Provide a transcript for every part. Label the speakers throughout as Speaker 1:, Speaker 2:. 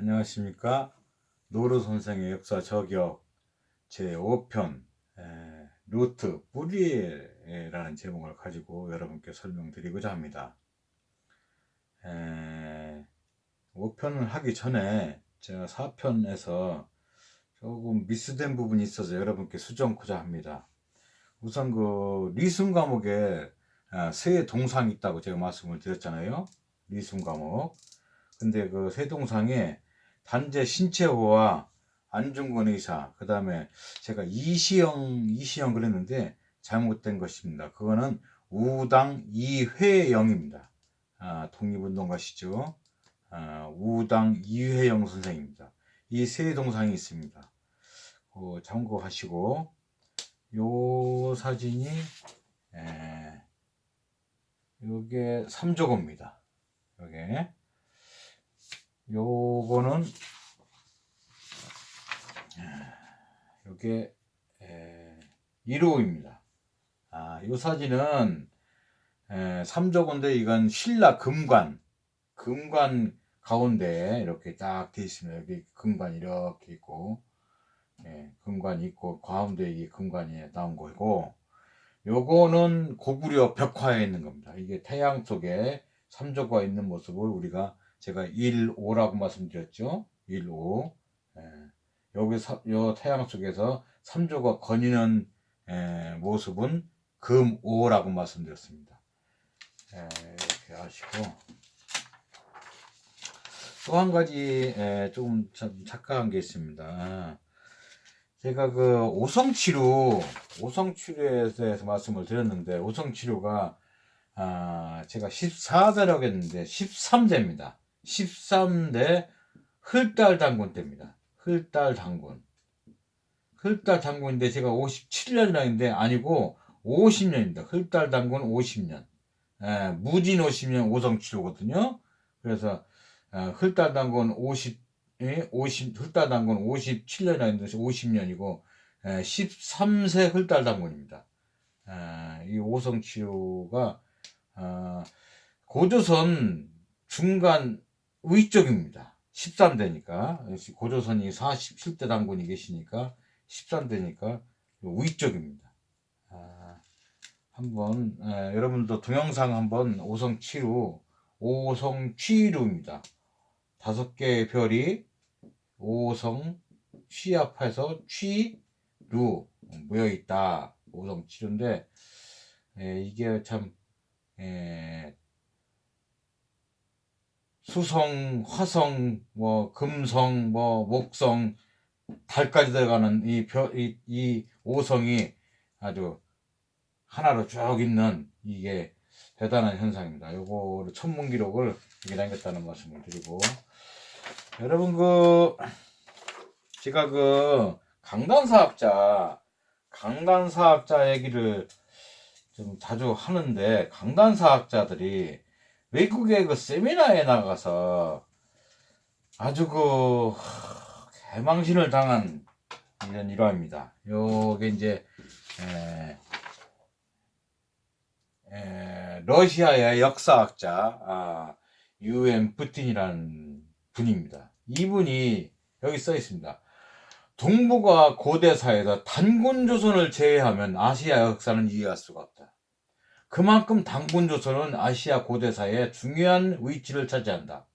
Speaker 1: 안녕하십니까. 노루 선생의 역사 저격 제5편 루트 뿌리에라는 제목을 가지고 여러분께 설명드리고자 합니다. 5편을 하기 전에 제가 4편에서 조금 미스된 부분이 있어서 여러분께 수정코자 합니다. 우선 그 리순 과목에 세 동상이 있다고 제가 말씀을 드렸잖아요. 리순 과목. 근데 그 세 동상에 단재 신채호와 안중근 의사, 그 다음에 제가 이시영 그랬는데 잘못된 것입니다. 그거는 우당 이회영입니다. 독립운동가시죠. 우당 이회영 선생입니다. 이 세 동상이 있습니다. 참고하시고, 요 사진이 요게 삼조고입니다. 요거는 요게 1호입니다. 요 사진은 삼조고인데 이건 신라 금관 가운데 이렇게 딱 돼 있습니다. 여기 금관이 이렇게 있고, 금관이 있고 가운데 이 금관이 나온 거고, 요거는 고구려 벽화에 있는 겁니다. 이게 태양 속에 삼조고가 있는 모습을 제가 1호라고 말씀드렸죠. 1호. 요 태양 속에서 삼조가 거니는 모습은 금5라고 말씀드렸습니다. 이렇게 아시고, 또 한 가지 조금 착각한 게 있습니다. 제가 그 오성치료에 대해서 말씀을 드렸는데, 오성치료가 제가 14대라고 했는데 13대입니다. 13대 흘달당군 때입니다. 흘달당군인데 제가 57년이라는데 아니고 50년입니다. 흘달당군 50년. 무진 50년 오성치료거든요. 그래서 흘달당군 57년이라는데 50년이고 13세 흘달당군입니다. 이 오성치료가 고조선 중간 위쪽입니다. 13대니까 고조선이 47대 당군이 계시니까 13대니까 위쪽입니다. 한번 여러분도 동영상 한번 오성취루입니다. 5개의 별이 오성 취합해서 취루 모여있다. 오성치료인데 이게 참 수성, 화성, 금성, 목성, 달까지 들어가는 이 오성이 아주 하나로 쭉 있는 이게 대단한 현상입니다. 요거를 천문 기록을 이게 남겼다는 말씀을 드리고, 여러분 제가 강단사학자 얘기를 좀 자주 하는데, 강단사학자들이 외국의 세미나에 나가서 아주 개망신을 당한 이런 일화입니다. 요게 이제 러시아의 역사학자 유엔 푸틴이라는 분입니다. 이분이 여기 써 있습니다. 동북아 고대사에서 단군조선을 제외하면 아시아 역사는 이해할 수가 없다. 그만큼 단군조선은 아시아 고대사에 중요한 위치를 차지한다.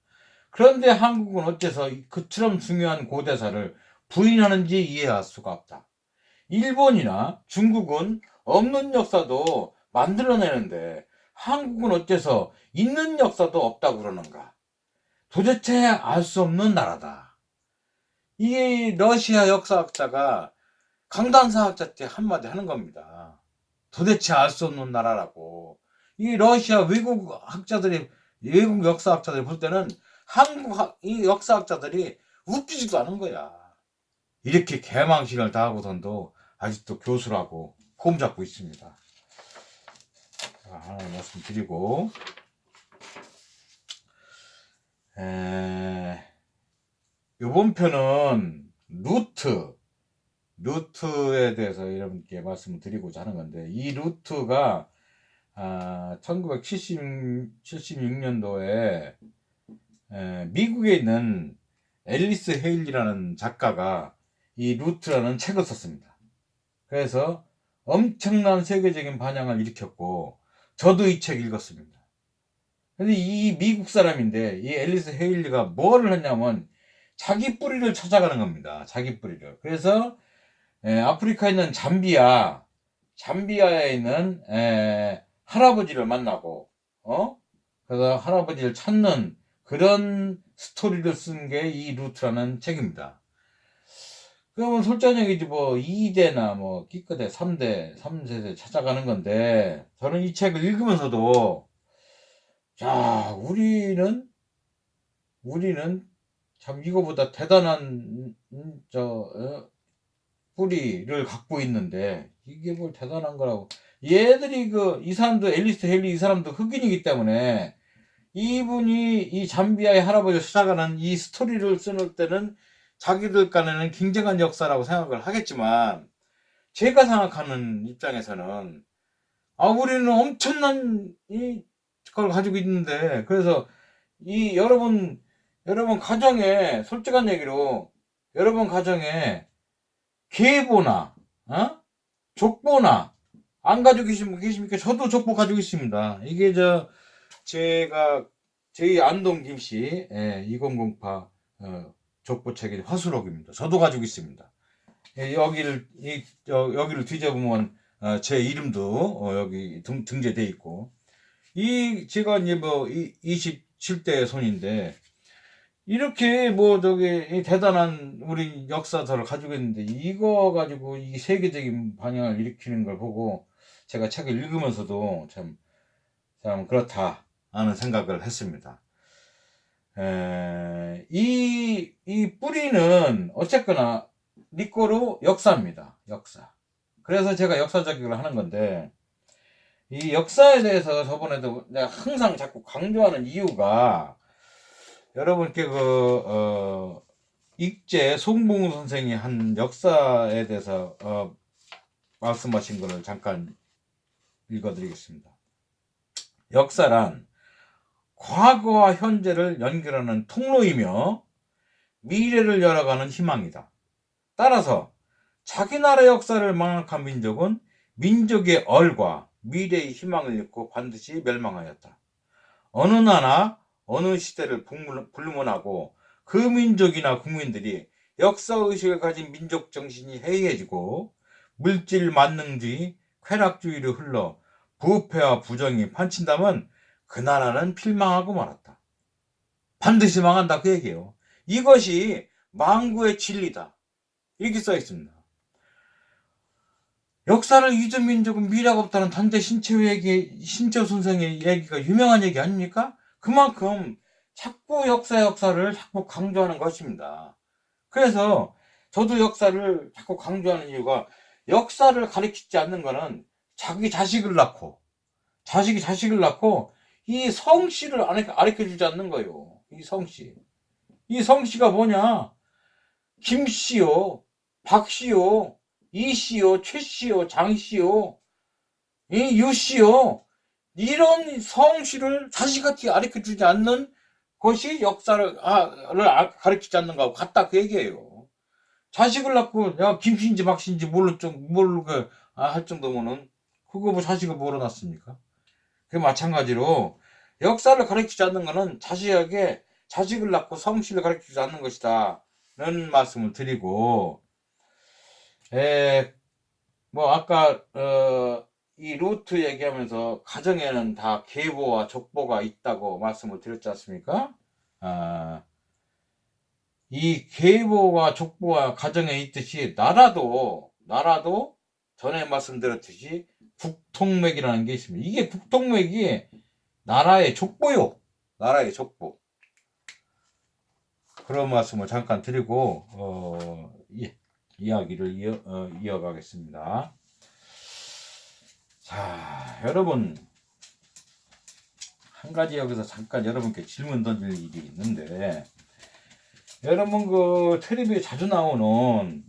Speaker 1: 그런데 한국은 어째서 그처럼 중요한 고대사를 부인하는지 이해할 수가 없다. 일본이나 중국은 없는 역사도 만들어내는데 한국은 어째서 있는 역사도 없다고 그러는가? 도대체 알 수 없는 나라다. 이 러시아 역사학자가 강단사학자 때 한마디 하는 겁니다. 도대체 알 수 없는 나라라고. 이 러시아 외국 역사학자들이 볼 때는 이 역사학자들이 웃기지도 않은 거야. 이렇게 개망신을 당하고선도 아직도 교수라고 폼 잡고 있습니다. 하나 말씀드리고, 이번 편은 루트에 대해서 여러분께 말씀을 드리고자 하는 건데, 이 루트가 1976년도에 미국에 있는 앨리스 헤일리라는 작가가 이 루트라는 책을 썼습니다. 그래서 엄청난 세계적인 반향을 일으켰고, 저도 이 책 읽었습니다. 근데 이 미국 사람인데 이 앨리스 헤일리가 뭐를 했냐면 자기 뿌리를 찾아가는 겁니다. 자기 뿌리를. 그래서 아프리카에 있는 잠비아에 있는 할아버지를 만나고, 그래서 할아버지를 찾는 그런 스토리를 쓴 게 이 루트라는 책입니다. 그러면 솔자적이지 뭐 2대나 뭐 기껏해 3세대 찾아가는 건데, 저는 이 책을 읽으면서도 자, 우리는 참 이거보다 대단한 뿌리를 갖고 있는데 이게 뭘 대단한 거라고. 얘들이 이 사람도 앨리스 헤일리 이 사람도 흑인이기 때문에 이분이 이 잠비아의 할아버지를 찾아가는 이 스토리를 쓰는 때는 자기들 간에는 굉장한 역사라고 생각을 하겠지만, 제가 생각하는 입장에서는 우리는 엄청난 걸 가지고 있는데, 그래서 여러분 가정에 솔직한 얘기로 여러분 가정에 계보나 족보나 안 가지고 계신 분 계십니까? 저도 족보 가지고 있습니다. 이게 제가 저희 안동 김씨 2008 족보책의 화수록입니다. 저도 가지고 있습니다. 여기를 뒤져보면 제 이름도 여기 등재돼 있고, 제가 이제 뭐 27대 손인데 이렇게 이 대단한 우리 역사서를 가지고 있는데 이거 가지고 이 세계적인 반향을 일으키는 걸 보고 제가 책을 읽으면서도 참 그렇다 하는 생각을 했습니다. 이 뿌리는 어쨌거나 니꼬로 역사입니다. 역사. 그래서 제가 역사 저격을 하는 건데, 이 역사에 대해서 저번에도 내가 항상 자꾸 강조하는 이유가, 여러분께 익제 송봉우 선생이 한 역사에 대해서 말씀하신 것을 잠깐 읽어드리겠습니다. 역사란 과거와 현재를 연결하는 통로이며 미래를 열어가는 희망이다. 따라서 자기 나라 역사를 망각한 민족은 민족의 얼과 미래의 희망을 잃고 반드시 멸망하였다. 어느 나라 어느 시대를 불문하고 그 민족이나 국민들이 역사의식을 가진 민족 정신이 해이해지고 물질 만능주의, 쾌락주의로 흘러 부패와 부정이 판친다면 그 나라는 필망하고 말았다. 반드시 망한다, 그 얘기예요. 이것이 망구의 진리다, 이렇게 써 있습니다. 역사를 잊은 민족은 미래가 없다는 단재 신채 선생의 얘기가 유명한 얘기 아닙니까? 그만큼 자꾸 역사를 자꾸 강조하는 것입니다. 그래서 저도 역사를 자꾸 강조하는 이유가, 역사를 가르치지 않는 거는 자기 자식을 낳고 이 성씨를 가르쳐주지 않는 거예요. 이 성씨가 뭐냐? 김씨요, 박씨요, 이씨요, 최씨요, 장씨요, 유씨요, 이런 성씨를 자식한테 가르쳐주지 않는 것이 역사를 가르치지 않는 거하고 같다, 그 얘기예요. 자식을 낳고 김씨인지 박씨인지 모르고 할 정도면은 그거 뭐 자식을 뭐로 낳습니까? 그 마찬가지로 역사를 가르치지 않는 것은 자식에게 자식을 낳고 성씨를 가르치지 않는 것이다 라는 말씀을 드리고, 뭐 아까 이 루트 얘기하면서 가정에는 다 계보와 족보가 있다고 말씀을 드렸지 않습니까? 이 계보와 족보와 가정에 있듯이 나라도 전에 말씀드렸듯이 국통맥이라는 게 있습니다. 이게 국통맥이 나라의 족보요. 나라의 족보. 그런 말씀을 잠깐 드리고 이야기를 이어가겠습니다. 자, 여러분, 한 가지 여기서 잠깐 여러분께 질문 던질 일이 있는데, 여러분 텔레비에 자주 나오는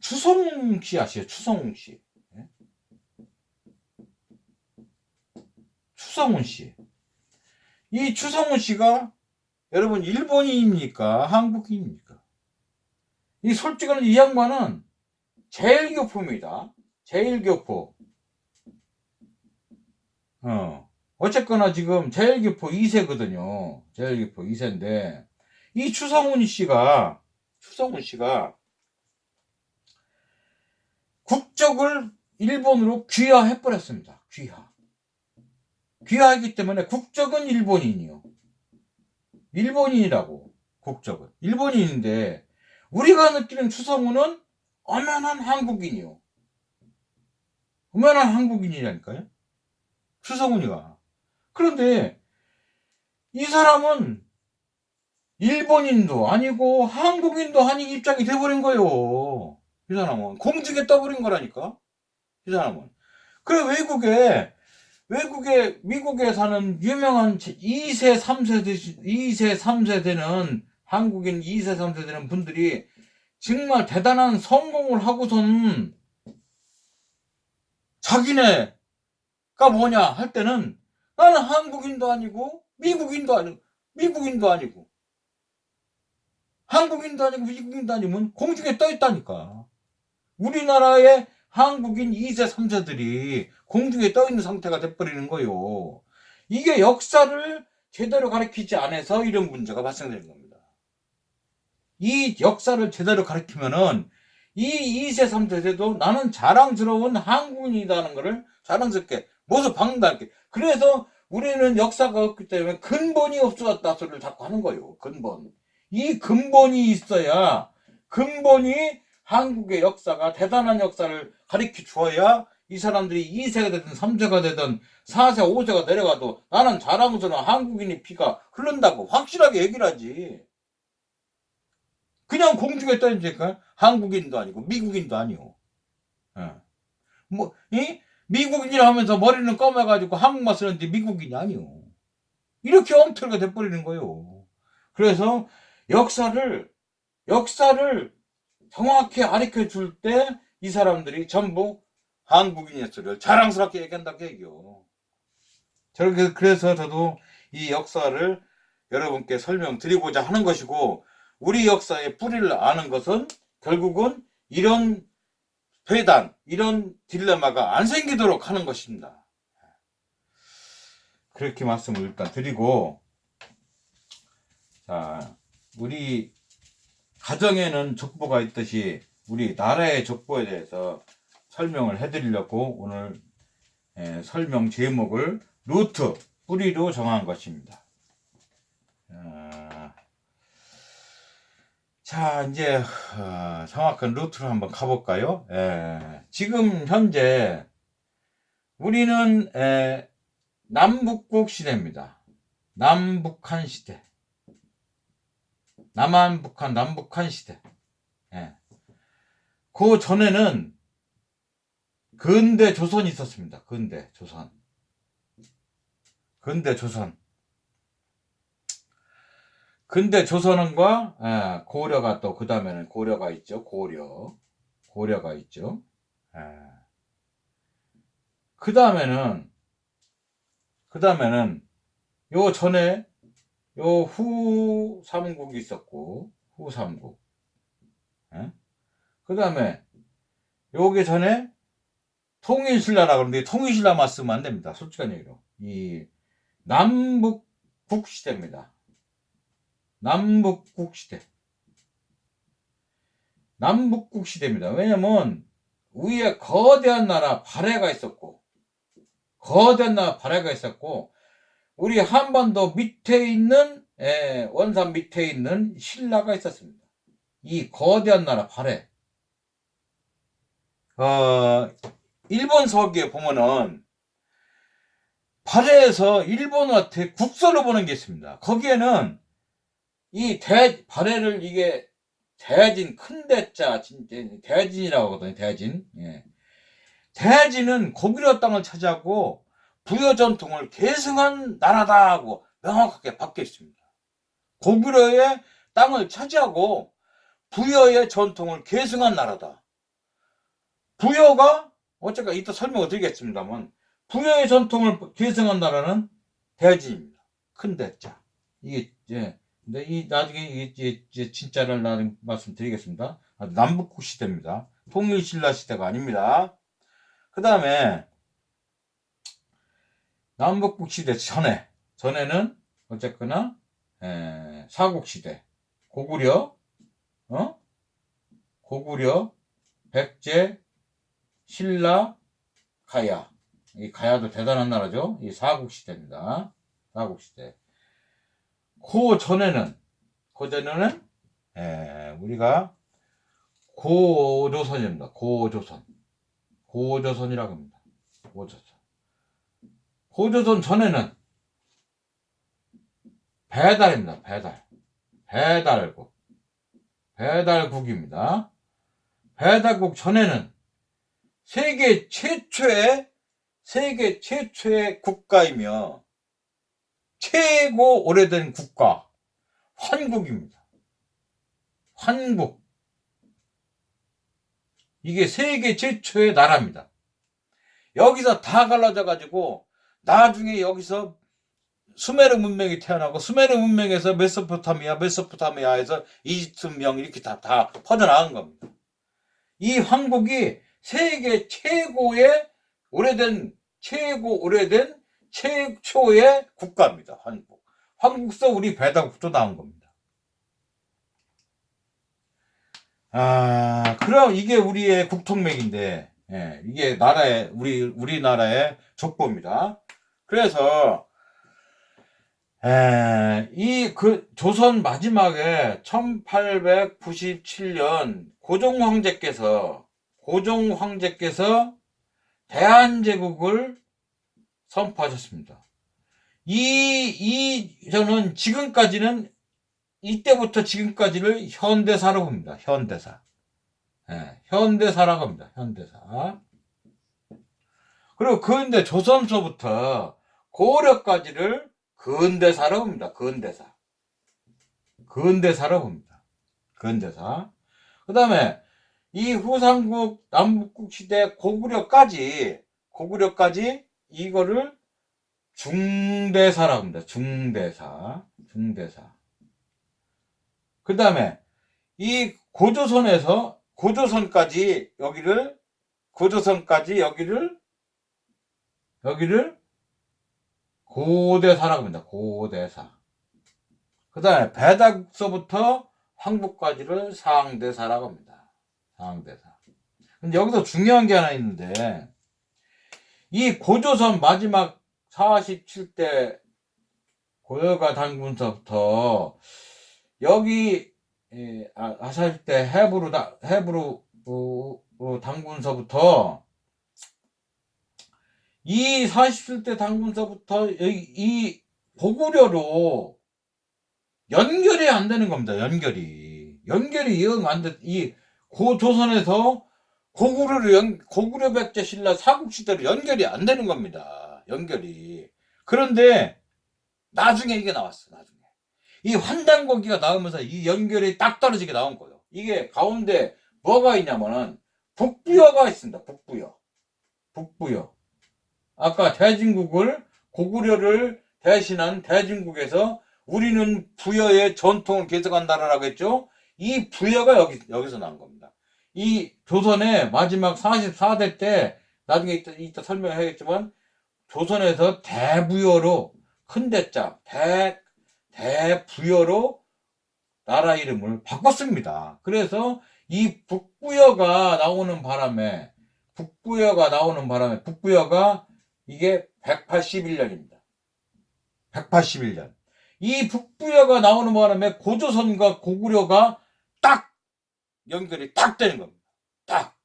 Speaker 1: 추성훈 씨 아시죠? 추성훈 씨. 추성훈 씨. 이 추성훈 씨가 여러분 일본인입니까? 한국인입니까? 이 솔직한 이 양반은 제일교포입니다. 제일교포. 어쨌거나 지금 제일교포 2세거든요. 제일교포 2세인데 이 추성훈 씨가 국적을 일본으로 귀화해버렸습니다. 귀화했기 때문에 국적은 일본인이요. 일본인이라고. 국적은 일본인인데 우리가 느끼는 추성훈은 엄연한 한국인이요. 엄연한 한국인이라니까요. 추성훈이가. 그런데 이 사람은 일본인도 아니고 한국인도 아닌 입장이 돼버린 거예요. 이 사람은 공중에 떠버린 거라니까. 이 사람은. 그래 외국에 미국에 사는 유명한 2세 3세 되는 한국인 2세 3세 되는 분들이 정말 대단한 성공을 하고선 자기네가 뭐냐 할 때는 나는 한국인도 아니고 미국인도 아니고 한국인도 아니고 미국인도 아니면 공중에 떠 있다니까. 우리나라의 한국인 2세 3세들이 공중에 떠 있는 상태가 돼버리는 거요. 이게 역사를 제대로 가르치지 않아서 이런 문제가 발생되는 겁니다. 이 역사를 제대로 가르치면은 이 2세 3세들도 나는 자랑스러운 한국인이라는 것을 자랑스럽게 모습한다는 게. 그래서 우리는 역사가 없기 때문에 근본이 없어졌다 소리를 자꾸 하는 거예요. 근본. 이 근본이 있어야 근본이 한국의 역사가 대단한 역사를 가르쳐 줘야 이 사람들이 2세가 되든 3세가 되든 4세 5세가 내려가도 나는 자랑스러운 한국인의 피가 흐른다고 확실하게 얘기를 하지. 그냥 공중에 떠있으니까 한국인도 아니고 미국인도 아니고. 미국인이라 하면서 머리는 검해가지고 한국말 쓰는데 미국인이 아니요. 이렇게 엉터리가 돼버리는 거예요. 그래서 역사를 정확히 가르쳐 줄 때 이 사람들이 전부 한국인의 소리를 자랑스럽게 얘기한다고 얘기요. 그래서 저도 이 역사를 여러분께 설명드리고자 하는 것이고, 우리 역사의 뿌리를 아는 것은 결국은 이런 회단, 이런 딜레마가 안 생기도록 하는 것입니다. 그렇게 말씀을 일단 드리고, 자, 우리 가정에는 족보가 있듯이 우리 나라의 족보에 대해서 설명을 해드리려고 오늘 설명 제목을 루트, 뿌리로 정한 것입니다. 자, 이제 정확한 루트로 한번 가볼까요? 지금 현재 우리는 남북국 시대입니다. 남북한 시대. 남한, 북한, 남북한 시대. 그 전에는 근대 조선이 있었습니다. 근대 조선. 근대 조선과 고려가 또 그 다음에는 고려가 있죠. 고려가 있죠. 그 다음에는 요 전에 요 후삼국이 있었고, 후삼국. 그 다음에 요게 전에 통일신라라고 그러는데 통일신라만 쓰면 안 됩니다. 솔직한 얘기로. 이 남북국 시대입니다. 남북국 시대입니다. 왜냐면 위에 거대한 나라 발해가 있었고, 우리 한반도 밑에 있는 원산 밑에 있는 신라가 있었습니다. 이 거대한 나라 발해. 일본 서기에 보면은 발해에서 일본한테 국서를 보낸 게 있습니다. 거기에는 이 발해를 이게 대진, 큰 대자, 대진이라고 하거든요. 대진. 대진은 고구려 땅을 차지하고 부여 전통을 계승한 나라다 하고 명확하게 박혀 있습니다. 고구려의 땅을 차지하고 부여의 전통을 계승한 나라다. 부여가 어쨌든 이따 설명을 드리겠습니다만, 부여의 전통을 계승한 나라는 대진입니다. 큰 대자. 이게 근데 이 나중에 이제 진짜를 나중에 말씀드리겠습니다. 남북국 시대입니다. 통일신라 시대가 아닙니다. 그 다음에 남북국 시대 전에는 어쨌거나 사국시대 고구려 고구려 백제 신라 가야. 이 가야도 대단한 나라죠. 이 사국시대입니다. 사국시대. 그 전에는 우리가 고조선입니다. 고조선이라고 합니다. 고조선 전에는 배달입니다. 배달국입니다. 배달국 전에는 세계 최초의 국가이며 최고 오래된 국가 환국입니다. 환국. 이게 세계 최초의 나라입니다. 여기서 다 갈라져 가지고 나중에 여기서 수메르 문명이 태어나고 수메르 문명에서 메소포타미아에서 이집트명 이렇게 다 퍼져나간 겁니다. 이 황국이 세계 최초의 국가입니다. 황국서 우리 배달국도 나온 겁니다. 그럼 이게 우리의 국통맥인데, 이게 우리나라의 족보입니다. 그래서 조선 마지막에 1897년 고종 황제께서 대한제국을 선포하셨습니다. 저는 이때부터 지금까지를 현대사라고 합니다. 현대사라고 합니다. 현대사. 그리고 근데 조선서부터 고려까지를 근대사라고 합니다. 근대사라고 합니다. 그 다음에 이 후삼국 남북국 시대 고구려까지 이거를 중대사라고 합니다. 중대사. 그 다음에 이 고조선까지 여기를 고대사라고 합니다. 고대사. 그 다음에 배달국서부터 황국까지를 상대사라고 합니다. 상대사. 근데 여기서 중요한 게 하나 있는데, 이 고조선 마지막 47대 고려가 당군서부터 여기 아사힐대 해부로 당군서부터 이 47대 당군서부터 이 고구려로 연결이 안 되는 겁니다. 연결이 영 안 돼. 이 고조선에서 고구려 백제 신라 사국시대로 연결이 안 되는 겁니다. 연결이. 그런데 나중에 이게 나왔어. 나중에 이 환단고기가 나오면서 이 연결이 딱 떨어지게 나온 거예요. 이게 가운데 뭐가 있냐면은 북부여가 있습니다. 북부여. 아까 고구려를 대신한 대진국에서 우리는 부여의 전통을 계속한 나라라고 했죠. 이 부여가 여기서 나온 겁니다. 이 조선의 마지막 44대 때 나중에 이따 설명하겠지만 조선에서 대부여로 큰 대자 대부여로 나라 이름을 바꿨습니다. 그래서 이 북부여가 나오는 바람에 북부여가 이게 181년입니다. 181년. 이 북부여가 나오는 바람에 고조선과 고구려가 딱 연결이 딱 되는 겁니다. 딱.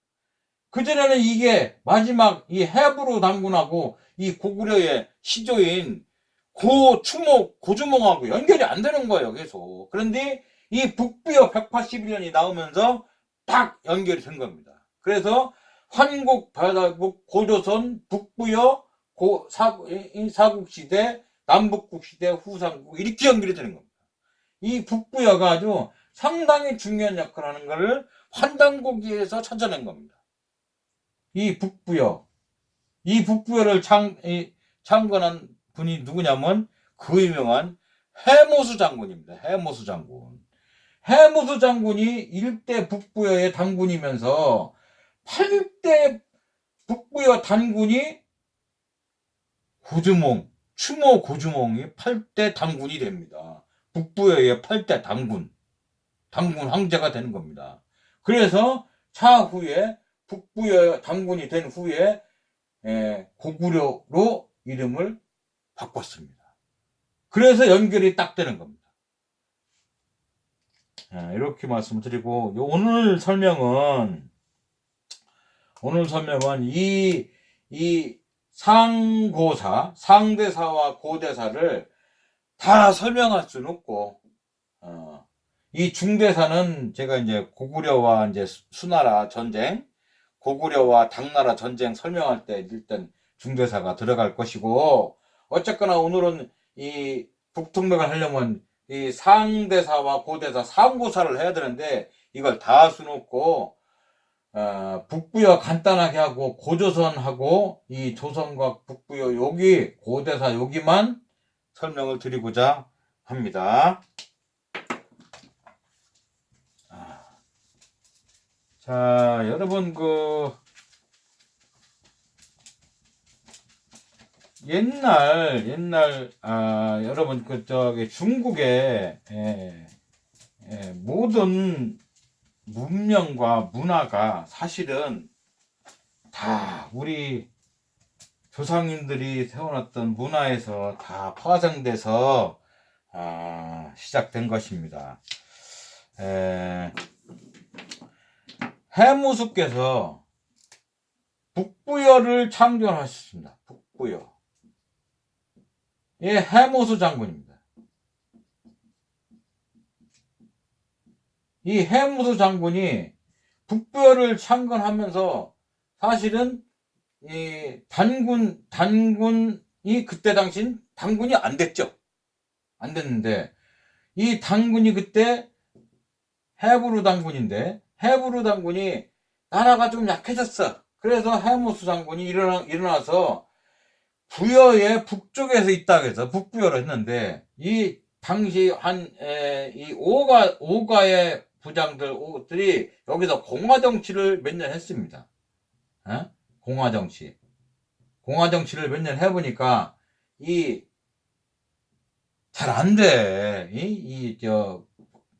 Speaker 1: 그전에는 이게 마지막 이 해부로 당군하고 이 고구려의 시조인 고주몽하고 연결이 안 되는 거예요, 계속. 그런데 이 북부여 181년이 나오면서 딱 연결이 된 겁니다. 그래서 환국, 배달국, 고조선, 북부여, 사국시대, 남북국시대, 후삼국 이렇게 연결이 되는 겁니다. 이 북부여가 아주 상당히 중요한 역할을 하는 것을 환단고기에서 찾아낸 겁니다. 이 북부여를 창건한 분이 누구냐면 그 유명한 해모수 장군입니다. 해모수 장군. 해모수 장군이 1대 북부여의 단군이면서 8대 북부여 단군이 고주몽, 추모 고주몽이 8대 단군이 됩니다. 북부여의 8대 단군 황제가 되는 겁니다. 그래서 차후에 북부여 단군이 된 후에 고구려로 이름을 바꿨습니다. 그래서 연결이 딱 되는 겁니다. 이렇게 말씀을 드리고, 오늘 설명은 이 상고사, 상대사와 고대사를 다 설명할 수는 없고, 이 중대사는 제가 이제 고구려와 이제 수나라 전쟁, 고구려와 당나라 전쟁 설명할 때 일단 중대사가 들어갈 것이고, 어쨌거나 오늘은 이 북통맥을 하려면 이 상대사와 고대사, 상고사를 해야 되는데 이걸 다 할 수는 없고, 북부여 간단하게 하고 고조선하고 이 조선과 북부여 여기 고대사 여기만 설명을 드리고자 합니다. 자, 여러분 옛날 여러분 저기 중국의 모든 문명과 문화가 사실은 다 우리 조상님들이 세워놨던 문화에서 다 파생돼서 시작된 것입니다. 해무수께서 북부여를 창조하셨습니다. 북부여. 예, 해무수 장군입니다. 이 해무수 장군이 북부여를 창건하면서 사실은 이 단군이 그때 당신 단군이 안 됐죠. 안 됐는데 이 단군이 그때 해부르 단군인데 해부르 단군이 나라가 좀 약해졌어. 그래서 해무수 장군이 일어나서 부여의 북쪽에서 있다고 해서 북부여를 했는데 이 당시 이 오가의 부장들이 여기서 공화정치를 몇 년 했습니다. 공화정치를 몇 년 해보니까 잘 안 돼.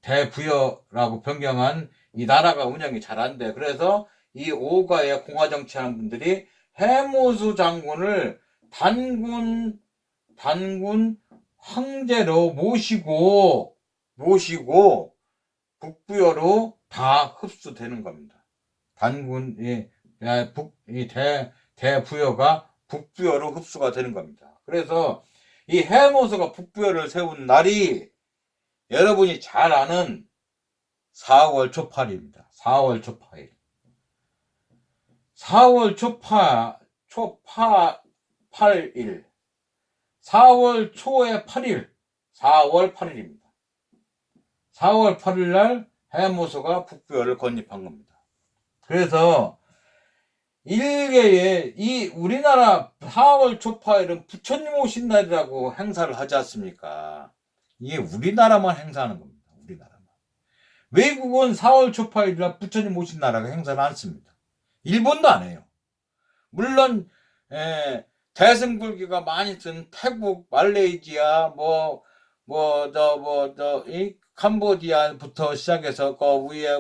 Speaker 1: 대부여라고 변경한 이 나라가 운영이 잘 안 돼. 그래서 이 오가의 공화정치하는 분들이 해무수 장군을 단군 황제로 모시고 북부여로 다 흡수되는 겁니다. 대부여가 북부여로 흡수가 되는 겁니다. 그래서 이 해무수가 북부여를 세운 날이 여러분이 잘 아는 4월 초팔입니다. 4월 초팔일. 4월 초팔일. 4월 초의 8일. 4월 8일입니다. 4월 8일 날 해무수가 북부여를 건립한 겁니다. 그래서 일개의 이 우리나라 4월 초팔일은 부처님 오신 날이라고 행사를 하지 않습니까? 이게 우리나라만 행사하는 겁니다. 우리나라만. 외국은 4월 초팔일이라 부처님 오신 나라가 행사를 않습니다. 일본도 안 해요. 물론 대승불교가 많이 쓴 태국, 말레이시아, 이 캄보디아부터 시작해서 그 위에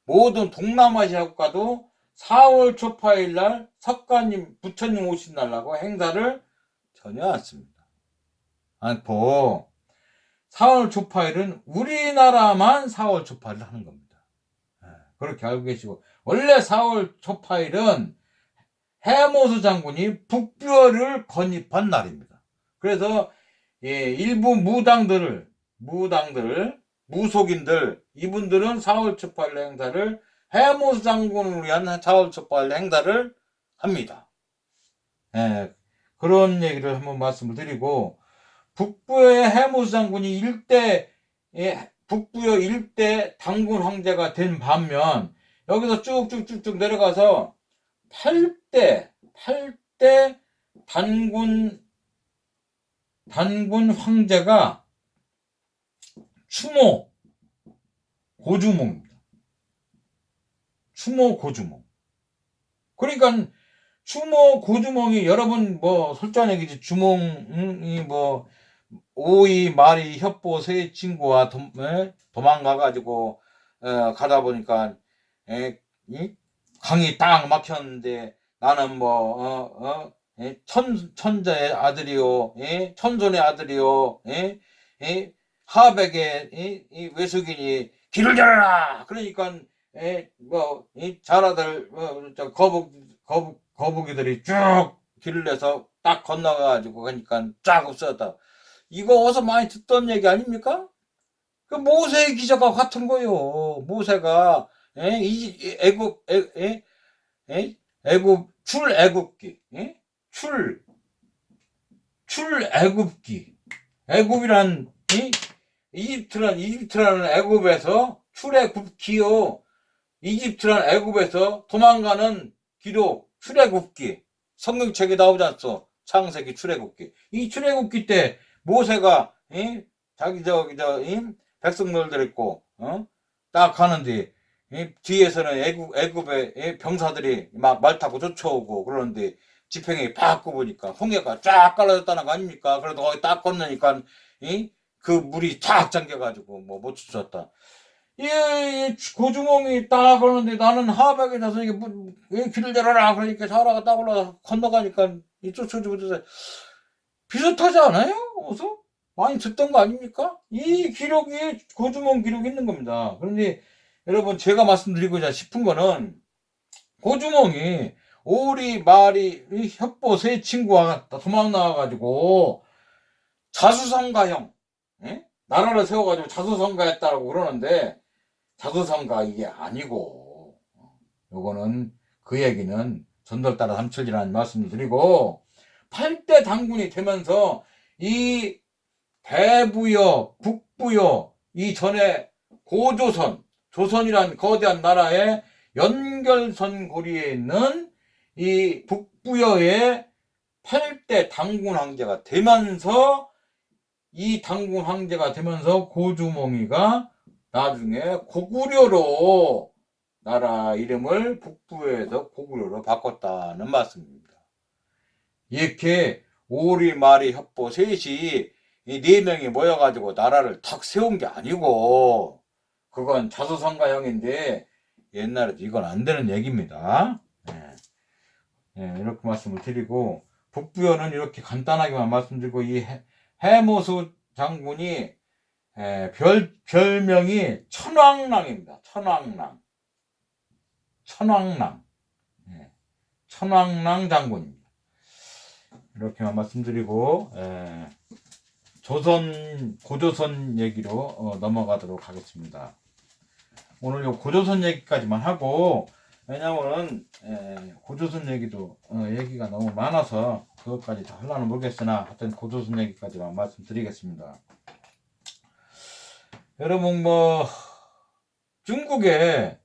Speaker 1: 모든 동남아시아 국가도 4월 초파일 날 석가님, 부처님 오신 날라고 행사를 전혀 않습니다. 않고 4월 초파일은 우리나라만 4월 초파일을 하는 겁니다. 그렇게 알고 계시고, 원래 4월 초파일은 해무수 장군이 북부여를 건립한 날입니다. 그래서 일부 무속인들 이분들은 4월 초파일 행사를 해무수 장군을 위한 4월 초파일 행사를 합니다. 그런 얘기를 한번 말씀을 드리고, 북부여의 해무수 장군이 북부여 일대 단군 황제가 된 반면 여기서 쭉쭉쭉쭉 내려가서 8대 단군 황제가 추모 고주몽입니다. 추모 고주몽. 그러니까 추모 고주몽이 여러분 뭐 솔직한 얘기지. 주몽이 뭐 오이 말이 협보 세 친구와 도망가가지고 가다 보니까 강이 딱 막혔는데 나는 뭐 천자의 아들이요, 천손의 아들이요, 하백의 외숙이니 길을 열어라. 그러니까 뭐 자라들 거북이들이 쭉 길을 내서 딱 건너가지고 가니까 쫙 없어졌다. 이거 어서 많이 듣던 얘기 아닙니까? 그 모세의 기적과 같은 거요. 모세가 애굽 출애굽기, 출애굽기. 애굽이란 이집트라는 애굽에서 출애굽기요. 이집트라는 애굽에서 도망가는 기록 출애굽기. 성경책에 나오지 않소? 창세기 출애굽기. 이 출애굽기 때 모세가 자기 백성들들 있고 딱 가는데 뒤에서는 애굽의 병사들이 막 말 타고 쫓아오고 그러는데 지팽이 팍 꼽으니까 홍해가 쫙 깔라졌다는 거 아닙니까? 그래도 거기 딱 건너니까 그 물이 쫙 잠겨가지고 뭐 못 쫓았다. 이 고주몽이 딱 그러는데 나는 하백에 나서 이게 길을 열어라 그러니까 사라가 딱 올라가 건너가니까 이 쫓아오지 못해서 비슷하지 않아요? 어서? 많이 듣던 거 아닙니까? 이 기록이 고주몽 기록이 있는 겁니다. 그런데 여러분 제가 말씀드리고자 싶은 거는 고주몽이 오리 말이 협보 세 친구와 도망 나와가지고 자수성가형 나라를 세워가지고 자수성가했다고 그러는데 자수성가 이게 아니고 요거는 그 얘기는 전설 따라 삼천리라는 말씀을 드리고 8대 당군이 되면서 이 대부여 북부여 이 전에 고조선 조선이란 거대한 나라의 연결선 고리에 있는 이 북부여의 8대 당군 황제가 되면서 이 당군 황제가 되면서 고주몽이가 나중에 고구려로 나라 이름을 북부여에서 고구려로 바꿨다는 말씀입니다. 이렇게 오리 말이 협보 셋이 이 네 명이 모여가지고 나라를 탁 세운 게 아니고 그건 자수성가형인데 옛날에도 이건 안 되는 얘기입니다. 이렇게 말씀을 드리고 북부여는 이렇게 간단하게만 말씀드리고 이 해모수 장군이 별명이 천왕랑입니다. 천왕랑 장군입니다. 이렇게만 말씀드리고 고조선 얘기로 넘어가도록 하겠습니다. 오늘 요 고조선 얘기까지만 하고 왜냐면은 고조선 얘기도 얘기가 너무 많아서 그것까지 다 하려는 모르겠으나 하여튼 고조선 얘기까지만 말씀드리겠습니다. 여러분 뭐 중국에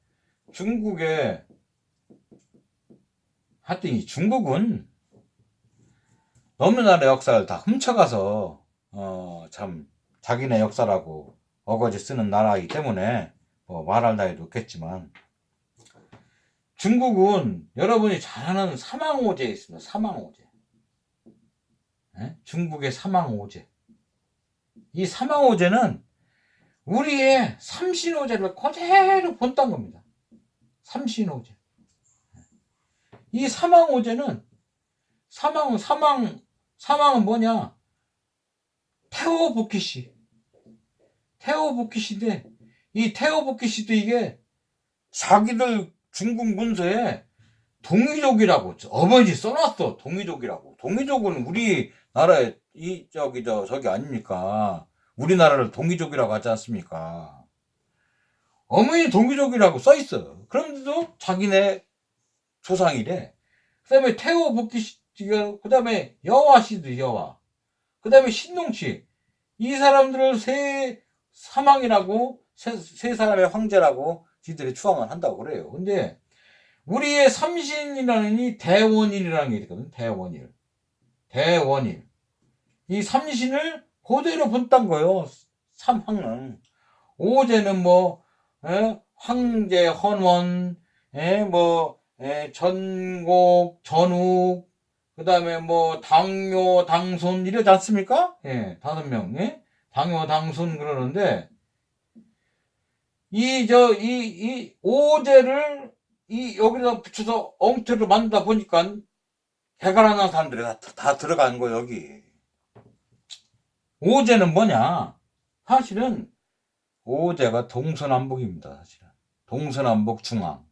Speaker 1: 하여튼 이 중국은 너무나 역사를 다 훔쳐가서 참 자기네 역사라고 어거지 쓰는 나라이기 때문에 뭐 말할 나위도 없겠지만 중국은 여러분이 잘 아는 사망오제 있습니다. 사망오제. 중국의 사망오제. 이 사망오제는 우리의 삼신오제를 그대로 본딴 겁니다. 삼신오제. 이 사망오제는 사망은 뭐냐? 테오보키시. 테오보키시인데 이 테오보키시도 이게 자기들 중국 문서에 동이족이라고 어버지 써놨어. 동이족이라고. 동이족은 우리나라의 저기 아닙니까? 우리나라를 동이족이라고 하지 않습니까? 어머니 동이족이라고 써있어. 그런데도 자기네 조상이래. 그 다음에 테오보키시, 그 다음에 여와씨도 여와. 그 다음에 신농씨. 이 사람들을 사망이라고, 세 사람의 황제라고 지들이 추앙을 한다고 그래요. 근데 우리의 삼신이라는 이 대원일이라는 게 있거든. 대원일. 이 삼신을 그대로 본딴 거예요. 삼황은. 오제는 뭐, 황제, 헌원, 전곡, 전욱, 그 다음에 뭐, 당뇨, 당손, 이러지 않습니까? 예, 5명, 예? 당뇨, 당손 그러는데, 이 오제를, 여기다 붙여서 엉터리로 만들다 보니까, 해갈하는 사람들이 다 들어간 거, 여기. 오제는 뭐냐? 사실은, 오제가 동서남북입니다, 사실은. 동서남북 중앙.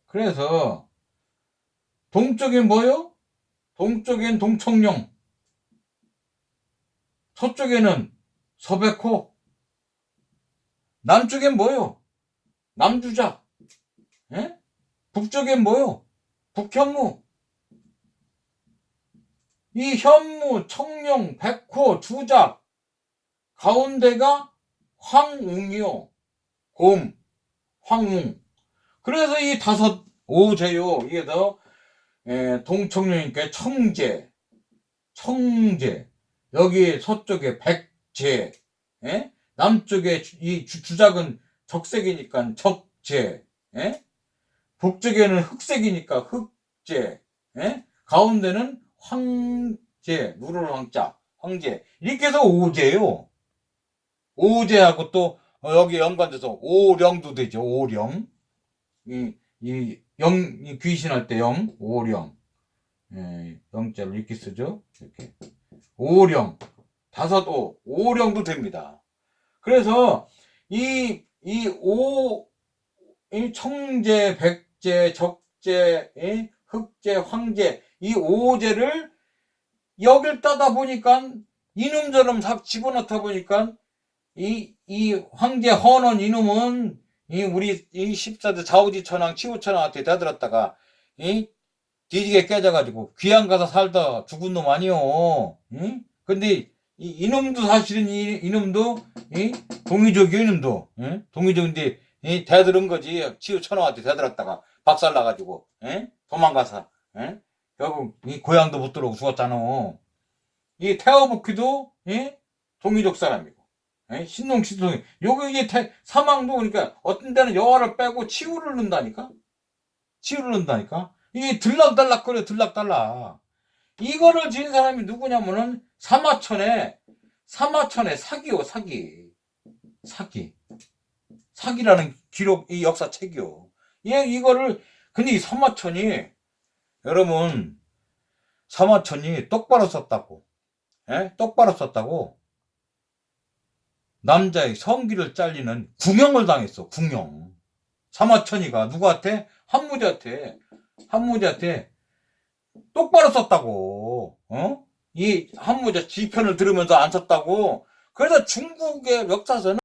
Speaker 1: 그래서, 동쪽엔 뭐요? 동쪽엔 동청룡, 서쪽에는 서백호, 남쪽엔 뭐요? 남주자, 예? 북쪽엔 뭐요? 북현무. 이 현무, 청룡, 백호, 주작, 가운데가 황웅이요. 곰, 황웅. 그래서 이 5 오제요. 이게 더 동청룡이니까 청제, 청제. 여기 서쪽에 백제, 예? 남쪽에 이 주작은 적색이니까 적제, 예? 북쪽에는 흑색이니까 흑제, 예? 가운데는 황제, 누를 황자, 황제. 이렇게 해서 오제요. 오제하고 또 여기 연관돼서 오령도 되죠. 오령. 이 귀신할 때 영, 오령. 예, 영자를 이렇게 쓰죠. 이렇게. 오령. 5오, 오령도 됩니다. 그래서 이 청제, 백제, 적제, 흑제, 황제, 이 오제를 여길 따다 보니까 이놈처럼 집어넣다 보니까 이 황제 헌원 이놈은 우리 이 14대 좌우지천왕 치우천왕한테 대들었다가 뒤지게 깨져가지고 귀양 가서 살다 죽은 놈 아니요. 근데 이놈도 사실은 이놈도 동의족이요. 이놈도 동의족인데 대들은 거지. 치우천왕한테 대들었다가 박살나가지고 도망가서 결국 이 고향도 못 들어오고 죽었잖아. 이 태어복희도 동의족 사람이고 신동 시동이 여기 이게 사망도 그러니까 어떤 데는 여화를 빼고 치우를 넣는다니까. 치우를 넣는다니까. 이게 들락달락거려 들락달락. 이거를 지은 사람이 누구냐면은 사마천의 사기요. 사기라는 기록 이 역사책이요. 이거를 근데 이 여러분 사마천이 똑바로 썼다고. 똑바로 썼다고 남자의 성기를 잘리는 궁형을 당했어. 궁형. 사마천이가 누구한테? 한무제한테 똑바로 썼다고. 이 한무제 지편을 들으면서 안 썼다고. 그래서 중국의 역사서는